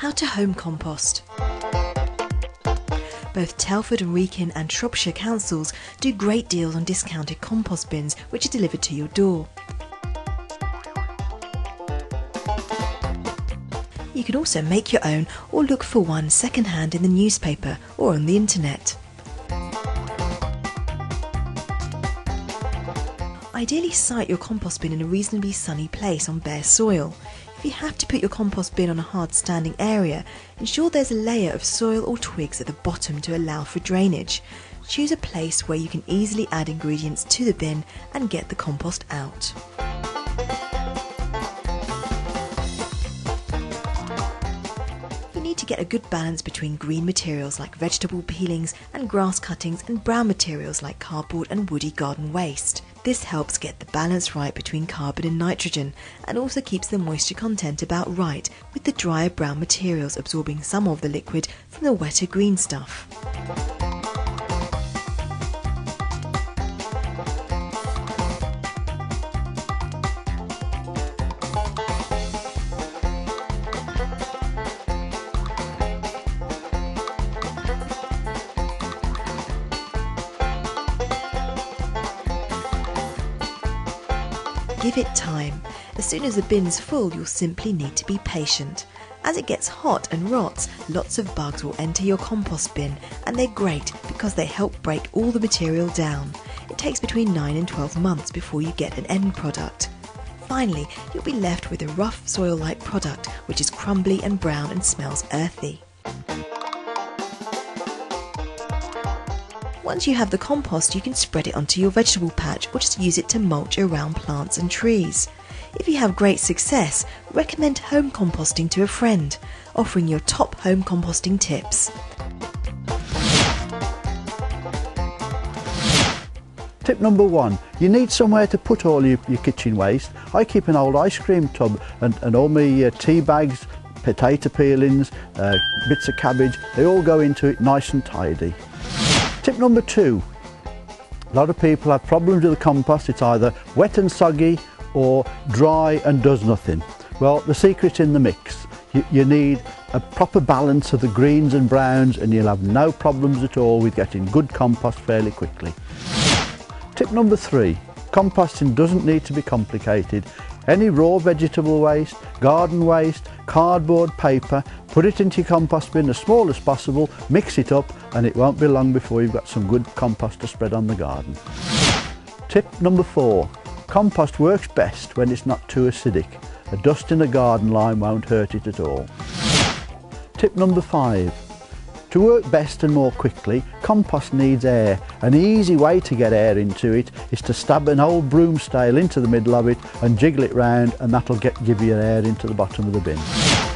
How to home compost. Both Telford and Wrekin and Shropshire councils do great deals on discounted compost bins which are delivered to your door. You can also make your own or look for one second-hand in the newspaper or on the internet. Ideally site your compost bin in a reasonably sunny place on bare soil. If you have to put your compost bin on a hard standing area, ensure there's a layer of soil or twigs at the bottom to allow for drainage. Choose a place where you can easily add ingredients to the bin and get the compost out. You need to get a good balance between green materials like vegetable peelings and grass cuttings and brown materials like cardboard and woody garden waste. This helps get the balance right between carbon and nitrogen and also keeps the moisture content about right, with the drier brown materials absorbing some of the liquid from the wetter green stuff. Give it time. As soon as the bin's full, you'll simply need to be patient. As it gets hot and rots, lots of bugs will enter your compost bin, and they're great because they help break all the material down. It takes between 9 and 12 months before you get an end product. Finally, you'll be left with a rough soil-like product which is crumbly and brown and smells earthy. Once you have the compost, you can spread it onto your vegetable patch or just use it to mulch around plants and trees. If you have great success, recommend home composting to a friend, offering your top home composting tips. Tip number 1, you need somewhere to put all your kitchen waste. I keep an old ice cream tub and all my tea bags, potato peelings, bits of cabbage, they all go into it nice and tidy. Tip number 2, a lot of people have problems with the compost. It's either wet and soggy or dry and does nothing. Well, the secret's in the mix. You need a proper balance of the greens and browns and you'll have no problems at all with getting good compost fairly quickly. Tip number 3, composting doesn't need to be complicated. Any raw vegetable waste, garden waste, cardboard, paper, put it into your compost bin as small as possible, mix it up, and it won't be long before you've got some good compost to spread on the garden. Tip number 4, compost works best when it's not too acidic. A dust in a garden lime won't hurt it at all. Tip number 5, to work best and more quickly, compost needs air. An easy way to get air into it is to stab an old broom stale into the middle of it and jiggle it round, and that'll give you air into the bottom of the bin.